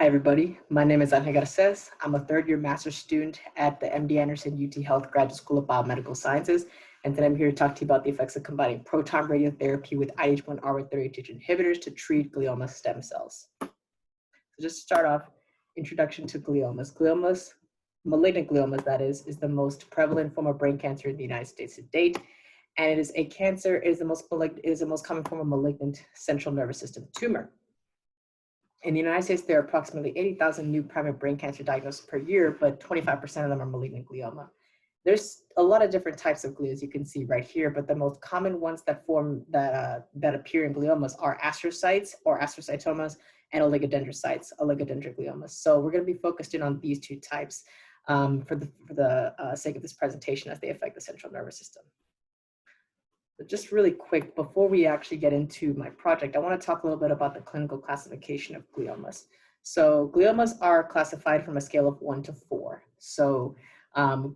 Hi, everybody. My name is Garces. I'm a third-year master's student at the MD Anderson UT Health Graduate School of Biomedical Sciences. And today I'm here to talk to you about the effects of combining proton radiotherapy with IDH1R132 inhibitors to treat glioma stem cells. So just to start off, introduction to gliomas. Gliomas, malignant gliomas, that is the most prevalent form of brain cancer in the United States to date. And it is a cancer, it is the most common form of malignant central nervous system tumor. In the United States, there are approximately 80,000 new primary brain cancer diagnoses per year, but 25% of them are malignant glioma. There's a lot of different types of glias you can see right here, but the most common ones that appear in gliomas are astrocytes or astrocytomas and oligodendrocytes, oligodendrogliomas. So we're going to be focused in on these two types for the sake of this presentation as they affect the central nervous system. But just really quick, before we actually get into my project, I want to talk a little bit about the clinical classification of gliomas. So gliomas are classified from a scale of 1 to 4. So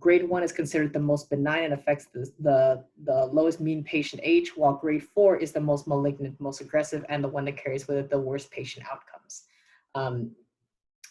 grade 1 is considered the most benign and affects the lowest mean patient age, while grade 4 is the most malignant, most aggressive, and the one that carries with it the worst patient outcomes.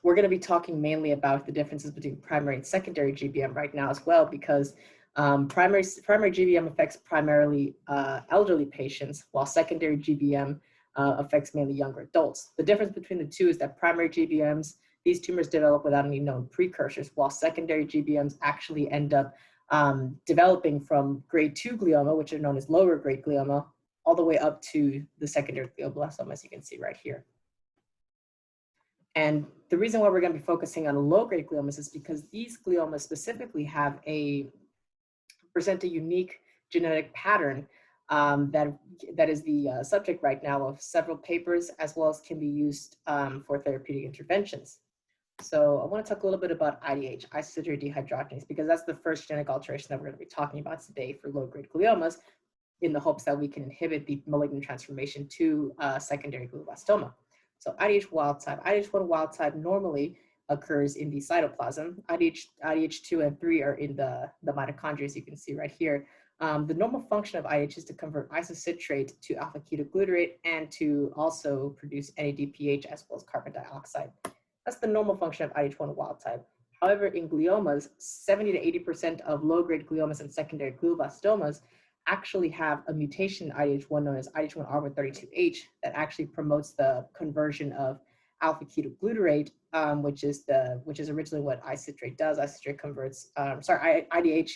We're going to be talking mainly about the differences between primary and secondary GBM right now as well, because primary GBM affects primarily elderly patients, while secondary GBM affects mainly younger adults. The difference between the two is that primary GBMs, these tumors develop without any known precursors, while secondary GBMs actually end up developing from grade 2 glioma, which are known as lower grade glioma, all the way up to the secondary glioblastoma, as you can see right here. And the reason why we're going to be focusing on low-grade gliomas is because these gliomas specifically present a unique genetic pattern that is the subject right now of several papers, as well as can be used for therapeutic interventions. So I want to talk a little bit about IDH, isocitrate dehydrogenase, because that's the first genetic alteration that we're going to be talking about today for low-grade gliomas, in the hopes that we can inhibit the malignant transformation to secondary glioblastoma. So IDH1 wild type normally occurs in the cytoplasm. IDH2 and 3 are in the mitochondria, as you can see right here. The normal function of IDH is to convert isocitrate to alpha-ketoglutarate and to also produce NADPH as well as carbon dioxide. That's the normal function of IDH1 wild type. However, in gliomas, 70 to 80% of low-grade gliomas and secondary glioblastomas actually have a mutation in IDH1 known as IDH1R132H that actually promotes the conversion of alpha-ketoglutarate, which is originally what isocitrate does. IDH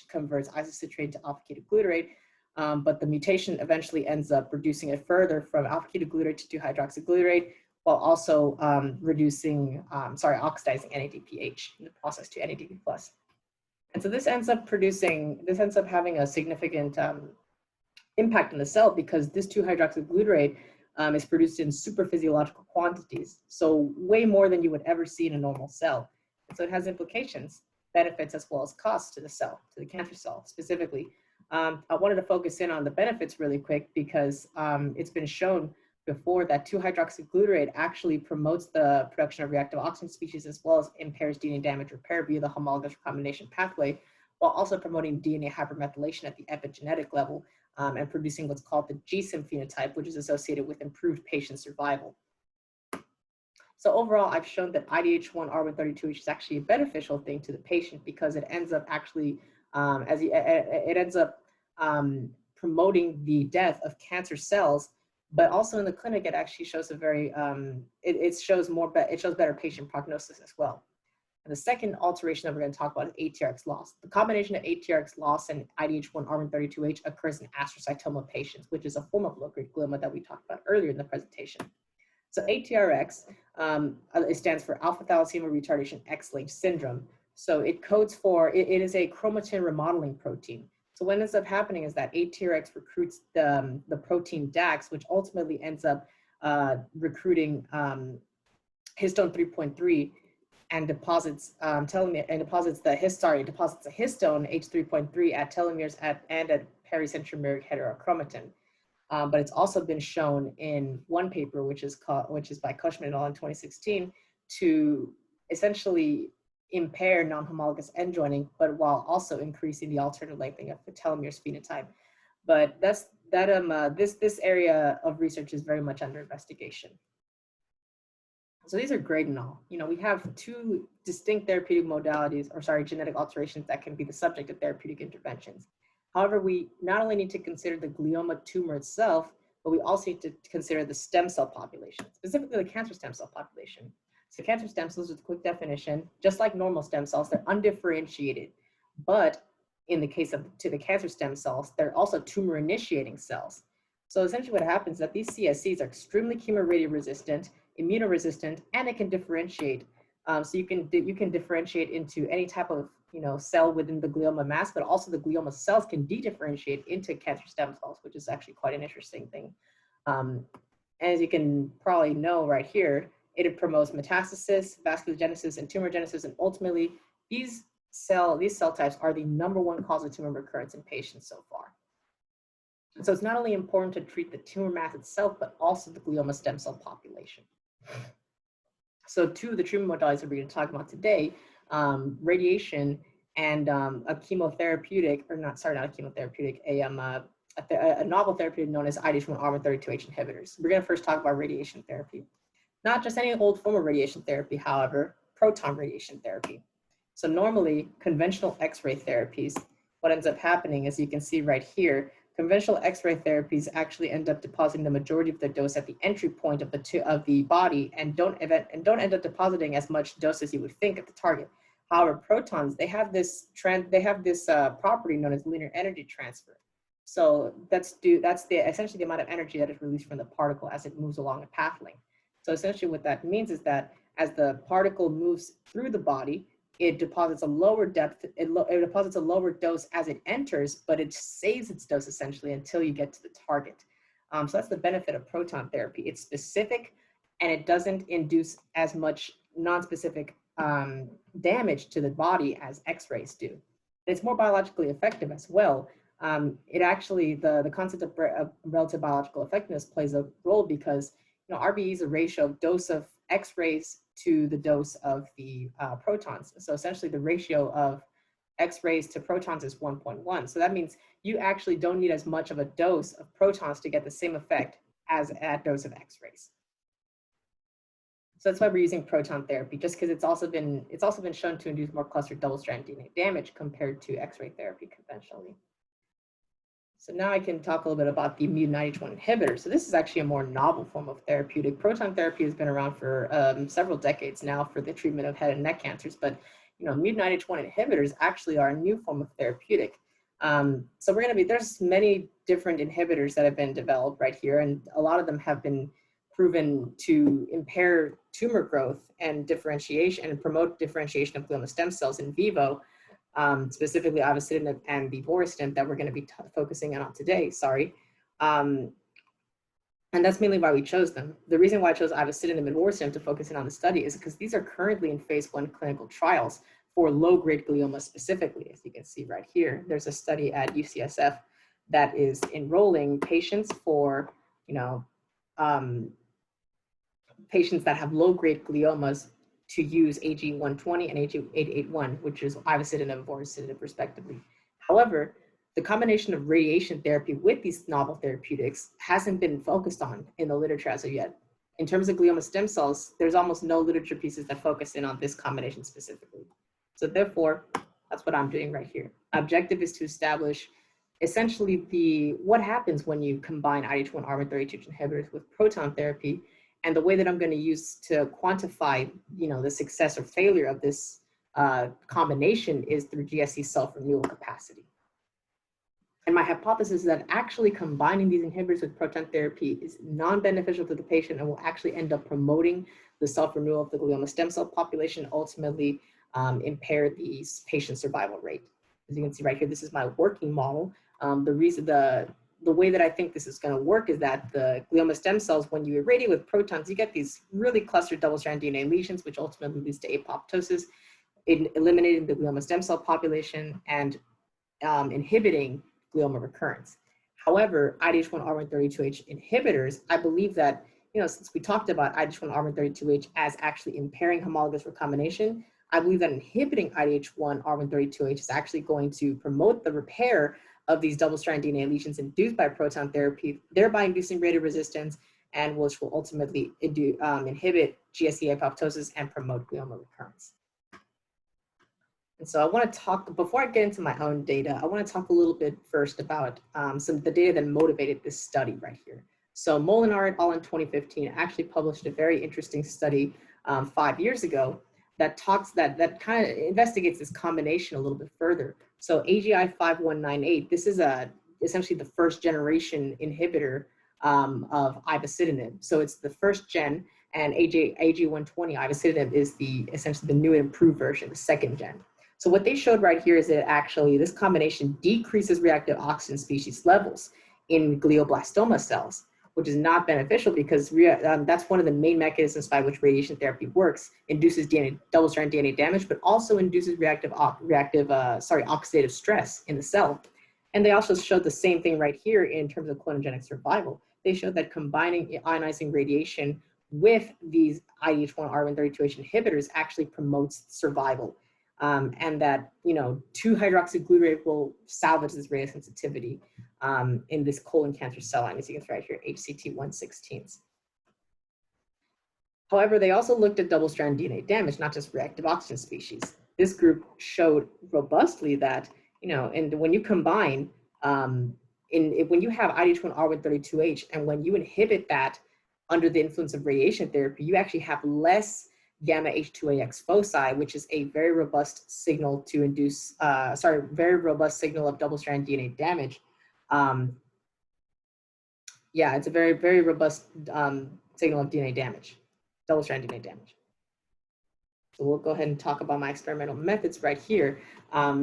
converts isocitrate to alpha-ketoglutarate, but the mutation eventually ends up reducing it further from alpha-ketoglutarate to hydroxyglutarate, while also oxidizing NADPH in the process to NADP+. And so this ends up having a significant impact on the cell, because this 2-hydroxyglutarate is produced in super physiological quantities, so way more than you would ever see in a normal cell. And so it has implications, benefits, as well as costs to the cell, to the cancer cell specifically. I wanted to focus in on the benefits really quick, because it's been shown before that 2-hydroxyglutarate actually promotes the production of reactive oxygen species, as well as impairs DNA damage repair via the homologous recombination pathway, while also promoting DNA hypermethylation at the epigenetic level, and producing what's called the GSIM phenotype, which is associated with improved patient survival. So overall, I've shown that IDH1R132H is actually a beneficial thing to the patient, because it ends up actually, promoting the death of cancer cells, but also in the clinic, it actually shows it shows better patient prognosis as well. And the second alteration that we're going to talk about is ATRXLoss. The combination of ATRXLoss and IDH1R132H occurs in astrocytoma patients, which is a form of low-grade glioma that we talked about earlier in the presentation. So ATRX, it stands for alpha-thalassemia retardation X-linked syndrome. So it codes for, it is a chromatin remodeling protein. So what ends up happening is that ATRX recruits the protein DAX, which ultimately ends up recruiting histone 3.3 and deposits telomere, and deposits a histone H3.3 at telomeres and at pericentromeric heterochromatin. But it's also been shown in one paper, which is by Cushman et al. In 2016, to essentially impair non-homologous end joining, but while also increasing the alternate lengthening of the telomeres phenotype. But this area of research is very much under investigation. So these are great and all. We have two distinct therapeutic modalities, or sorry, genetic alterations that can be the subject of therapeutic interventions. However, we not only need to consider the glioma tumor itself, but we also need to consider the stem cell population, specifically the cancer stem cell population. So cancer stem cells, with a quick definition, just like normal stem cells, they're undifferentiated. But in the case of the cancer stem cells, they're also tumor initiating cells. So essentially what happens is that these CSCs are extremely chemoradioresistant, immunoresistant, and it can differentiate. So you can differentiate into any type of cell within the glioma mass, but also the glioma cells can de-differentiate into cancer stem cells, which is actually quite an interesting thing. As you can probably know right here, it promotes metastasis, vasculogenesis, and tumorigenesis, and ultimately these cell types are the #1 cause of tumor recurrence in patients so far. So it's not only important to treat the tumor mass itself, but also the glioma stem cell population. So two of the treatment modalities that we're going to talk about today, radiation and a chemotherapeutic, or not a chemotherapeutic, a novel therapeutic known as IDH1 R132H inhibitors. We're going to first talk about radiation therapy. Not just any old form of radiation therapy, however, proton radiation therapy. So normally, conventional X-ray therapies, what ends up happening, as you can see right here, conventional X-ray therapies actually end up depositing the majority of the dose at the entry point of the body and don't end up depositing as much dose as you would think at the target. However, protons, they have this property known as linear energy transfer. So that's essentially the amount of energy that is released from the particle as it moves along a path length. So essentially what that means is that as the particle moves through the body, it deposits a lower depth, it deposits a lower dose as it enters, but it saves its dose essentially until you get to the target. So that's the benefit of proton therapy. It's specific and it doesn't induce as much non-specific damage to the body as X-rays do. It's more biologically effective as well. It actually, the concept of relative biological effectiveness plays a role because RBE is a ratio of dose of X-rays to the dose of the protons. So essentially the ratio of X-rays to protons is 1.1. So that means you actually don't need as much of a dose of protons to get the same effect as a dose of X-rays. So that's why we're using proton therapy, just because it's also been shown to induce more clustered double-strand DNA damage compared to X-ray therapy conventionally. So now I can talk a little bit about the mutant IDH1 inhibitor. So this is actually a more novel form of therapeutic. Proton therapy has been around for several decades now for the treatment of head and neck cancers, but mutant IDH1 inhibitors actually are a new form of therapeutic. So there's many different inhibitors that have been developed right here, and a lot of them have been proven to impair tumor growth and differentiation and promote differentiation of glioma stem cells in vivo. Specifically ivosidenib and the vorasidenib that we're going to be focusing on today, and that's mainly why we chose them. The reason why I chose ivosidenib and vorasidenib to focus in on the study is because these are currently in phase 1 clinical trials for low-grade glioma specifically. As you can see right here, there's a study at UCSF that is enrolling patients for, patients that have low-grade gliomas to use AG120 and AG881, which is ivosidenib and vorasidenib respectively. However, the combination of radiation therapy with these novel therapeutics hasn't been focused on in the literature as of yet. In terms of glioma stem cells, there's almost no literature pieces that focus in on this combination specifically. So therefore, that's what I'm doing right here. Objective is to establish essentially what happens when you combine IDH1 R132 inhibitors with proton therapy. And the way that I'm going to use to quantify, the success or failure of this combination is through GSC self-renewal capacity. And my hypothesis is that actually combining these inhibitors with proton therapy is non-beneficial to the patient and will actually end up promoting the self-renewal of the glioma stem cell population, ultimately impair the patient survival rate. As you can see right here, this is my working model. The way that I think this is going to work is that the glioma stem cells, when you irradiate with protons, you get these really clustered double-strand DNA lesions, which ultimately leads to apoptosis, eliminating the glioma stem cell population and inhibiting glioma recurrence. However, IDH1 R132H inhibitors, I believe that, since we talked about IDH1 R132H as actually impairing homologous recombination, I believe that inhibiting IDH1 R132H is actually going to promote the repair of these double-strand DNA lesions induced by proton therapy, thereby inducing radioresistance and which will ultimately inhibit GSE apoptosis and promote glioma recurrence. And so I want to talk, before I get into my own data, I want to talk a little bit first about some of the data that motivated this study right here. So Molinar et al. In 2015 actually published a very interesting study 5 years ago that that kind of investigates this combination a little bit further. So AGI 5198, this is essentially the first generation inhibitor of ivosidenib. So it's the first gen, and AG120 ivosidenib is essentially the new and improved version, the second gen. So what they showed right here is that actually this combination decreases reactive oxygen species levels in glioblastoma cells, which is not beneficial because that's one of the main mechanisms by which radiation therapy works, induces double-strand DNA damage, but also induces oxidative stress in the cell. And they also showed the same thing right here in terms of clonogenic survival. They showed that combining ionizing radiation with these IDH1R132H inhibitors actually promotes survival. And that, 2-hydroxyglutarate will salvage this radiosensitivity in this colon cancer cell line, as you can see right here, HCT116s. However, they also looked at double-strand DNA damage, not just reactive oxygen species. This group showed robustly that, and when you combine, when you have IDH1R132H, and when you inhibit that under the influence of radiation therapy, you actually have less gamma H2AX foci, which is a very robust signal to induce, very robust signal of double-strand DNA damage. Yeah, it's a very, very robust signal of DNA damage, double-strand DNA damage. So we'll go ahead and talk about my experimental methods right here.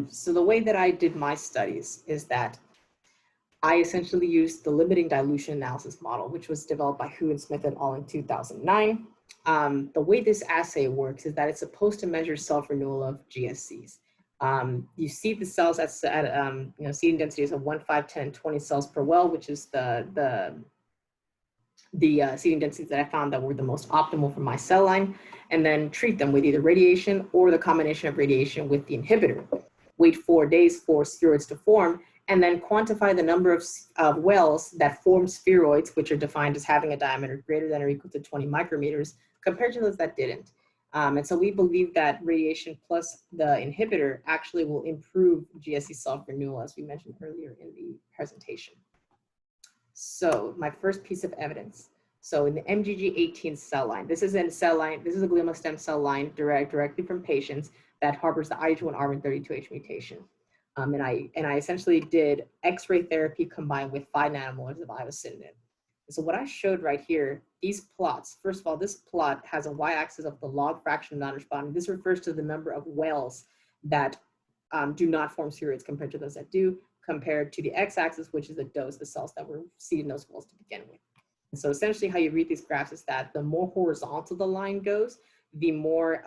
So the way that I did my studies is that I essentially used the limiting dilution analysis model, which was developed by Hu and Smith et al. In 2009. The way this assay works is that it's supposed to measure self-renewal of GSCs. You see the cells at seeding densities of 1, 5, 10, and 20 cells per well, which is the seeding densities that I found that were the most optimal for my cell line, and then treat them with either radiation or the combination of radiation with the inhibitor. Wait 4 days for spheroids to form, and then quantify the number of wells that form spheroids, which are defined as having a diameter greater than or equal to 20 micrometers, compared to those that didn't. And so we believe that radiation plus the inhibitor actually will improve GSC self-renewal, as we mentioned earlier in the presentation. So my first piece of evidence. So in the MGG18 cell line, this is a glioma stem cell line directly from patients that harbors the IDH1R132H mutation. And I essentially did X-ray therapy combined with 5 nanomolars of ivosidenib. So what I showed right here, these plots, first of all, this plot has a y-axis of the log fraction of non-responding. This refers to the number of wells that do not form spheroids compared to those that do, compared to the x-axis, which is the dose, the cells that were seeded in those wells to begin with. And so essentially how you read these graphs is that the more horizontal the line goes, the more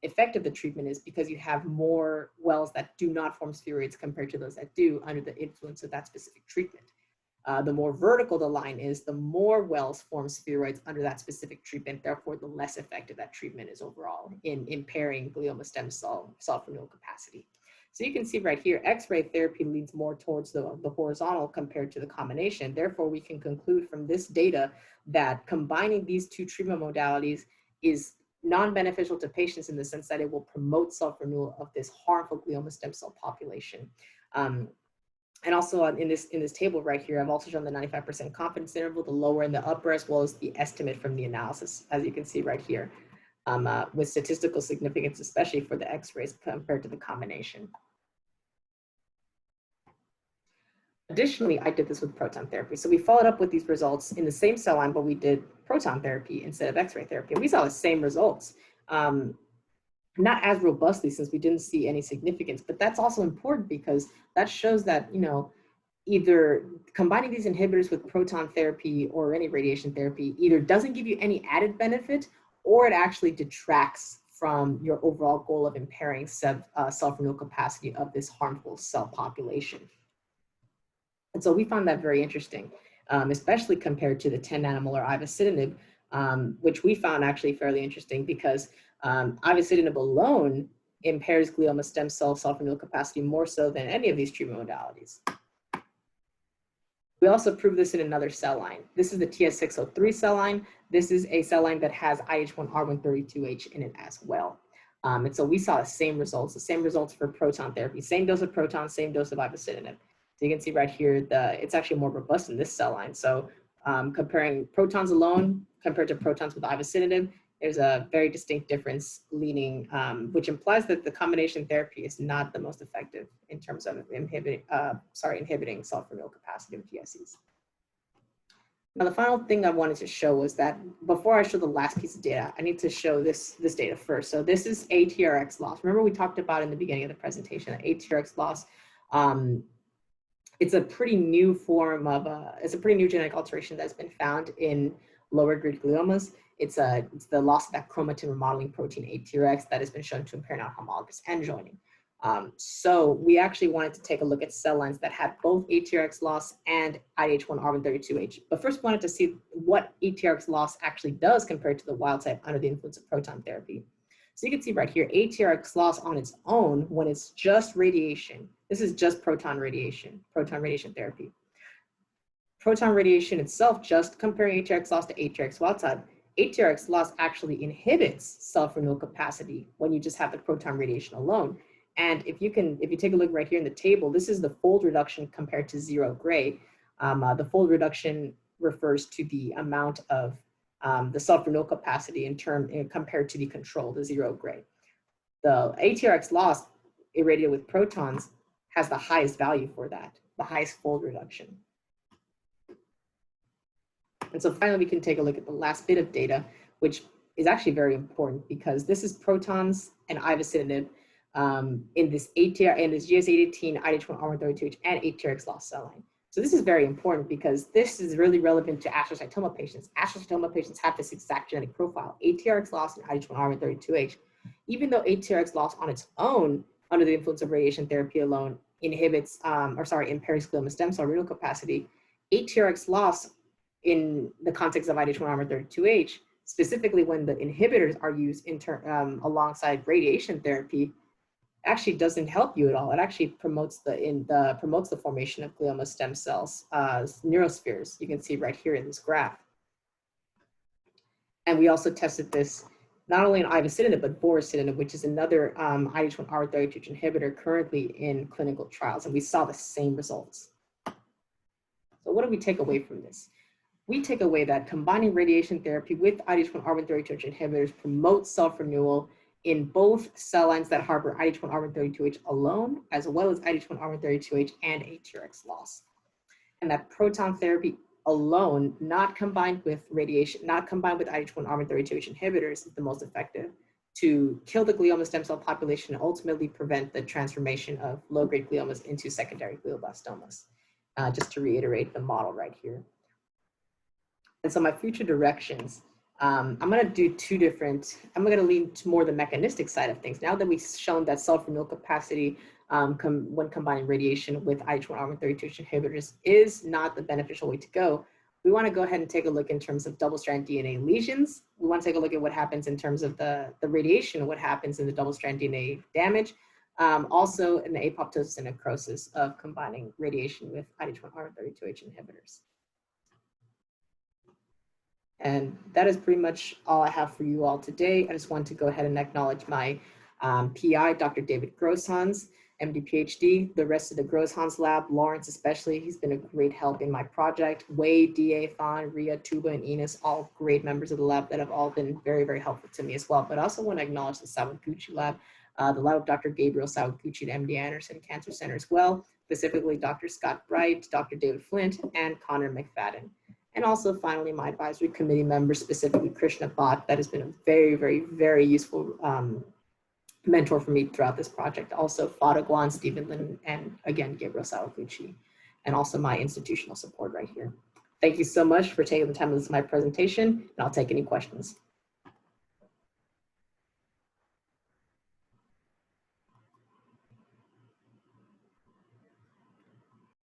effective the treatment is, because you have more wells that do not form spheroids compared to those that do under the influence of that specific treatment. The more vertical the line is, the more wells form spheroids under that specific treatment. Therefore, the less effective that treatment is overall in impairing glioma stem cell self-renewal capacity. So you can see right here, X-ray therapy leads more towards the horizontal compared to the combination. Therefore, we can conclude from this data that combining these two treatment modalities is non-beneficial to patients in the sense that it will promote self-renewal of this harmful glioma stem cell population. And also in this table right here, I've also shown the 95% confidence interval, the lower and the upper, as well as the estimate from the analysis, as you can see right here, with statistical significance, especially for the X-rays compared to the combination. Additionally, I did this with proton therapy. So we followed up with these results in the same cell line, but we did proton therapy instead of X-ray therapy. And we saw the same results, not as robustly since we didn't see any significance, but that's also important because that shows that, either combining these inhibitors with proton therapy or any radiation therapy either doesn't give you any added benefit, or it actually detracts from your overall goal of impairing self-renewal capacity of this harmful cell population. And so we found that very interesting, especially compared to the 10 nanomolar ivosidenib, which we found actually fairly interesting because ivosidenib alone impairs glioma stem cell self-renewal capacity more so than any of these treatment modalities. We also proved this in another cell line. This is the TS603 cell line. This is a cell line that has IH1R132H in it as well. And so we saw the same results for proton therapy, same dose of proton, same dose of ivosidenib. So you can see right here, it's actually more robust in this cell line. So comparing protons alone compared to protons with ivosidenib, there's a very distinct difference leaning, which implies that the combination therapy is not the most effective in terms of inhibiting self-renewal capacity of GSEs. Now, the final thing I wanted to show was that before I show the last piece of data, I need to show this data first. So this is ATRXLoss. Remember we talked about in the beginning of the presentation, ATRXLoss. It's a pretty new form of, it's a pretty new genetic alteration that's been found in lower grade gliomas. It's the loss of that chromatin remodeling protein ATRX that has been shown to impair non-homologous end joining. So we actually wanted to take a look at cell lines that had both ATRXLoss and IH1R132H. But first we wanted to see what ATRXLoss actually does compared to the wild type under the influence of proton therapy. So you can see right here, ATRXLoss on its own, when it's just radiation, this is just proton radiation therapy. Proton radiation itself, just comparing ATRXLoss to ATRX wild type, ATRXLoss actually inhibits self-renewal capacity when you just have the proton radiation alone. And if you take a look right here in the table, this is the fold reduction compared to 0 gray. The fold reduction refers to the amount of the self-renewal capacity compared to the control, the 0 gray. The ATRXLoss irradiated with protons has the highest value for that, the highest fold reduction. And so finally, we can take a look at the last bit of data, which is actually very important because this is protons and ivosidenib in this GS818, IH1R132H, and ATRXLoss cell line. So this is very important because this is really relevant to astrocytoma patients. Astrocytoma patients have this exact genetic profile, ATRXLoss and IH1R132H. Even though ATRXLoss on its own, under the influence of radiation therapy alone, impairs glioma stem cell renewal capacity, ATRXLoss in the context of IH1R132H, specifically when the inhibitors are used alongside radiation therapy, actually doesn't help you at all. It actually promotes the formation of glioma stem cells, neurospheres. You can see right here in this graph. And we also tested this not only in ivosidenib, but vorasidenib, which is another IH1R32H inhibitor currently in clinical trials, and we saw the same results. So what do we take away from this? We take away that combining radiation therapy with IH1R132H inhibitors promotes self-renewal in both cell lines that harbor IH1R132H alone, as well as IH1R132H and ATRXLoss. And that proton therapy alone, not combined with radiation, not combined with IH1R132H inhibitors, is the most effective to kill the glioma stem cell population and ultimately prevent the transformation of low-grade gliomas into secondary glioblastomas. Just to reiterate the model right here. And so my future directions, I'm going to do I'm going to lean to more the mechanistic side of things. Now that we've shown that self-renewal capacity when combining radiation with IH1R132H inhibitors is not the beneficial way to go, we want to go ahead and take a look in terms of double-strand DNA lesions. We want to take a look at what happens in terms of the radiation, what happens in the double-strand DNA damage, also in the apoptosis and necrosis of combining radiation with IH1R132H inhibitors. And that is pretty much all I have for you all today. I just want to go ahead and acknowledge my PI, Dr. David Grosshans, MD, PhD, the rest of the Grosshans lab, Lawrence especially. He's been a great help in my project. Wade, DA, Thon, Ria, Tuba, and Enos, all great members of the lab that have all been very, very helpful to me as well. But I also want to acknowledge the Sawaguchi lab, the lab of Dr. Gabriel Sawaguchi at MD Anderson Cancer Center as well, specifically Dr. Scott Bright, Dr. David Flint, and Connor McFadden. And also finally, my advisory committee members, specifically Krishna Bhatt, that has been a very, very, very useful mentor for me throughout this project. Also Fadagwan, Stephen Lin, and again, Gabriel Sawaguchi, and also my institutional support right here. Thank you so much for taking the time to listen to my presentation, and I'll take any questions.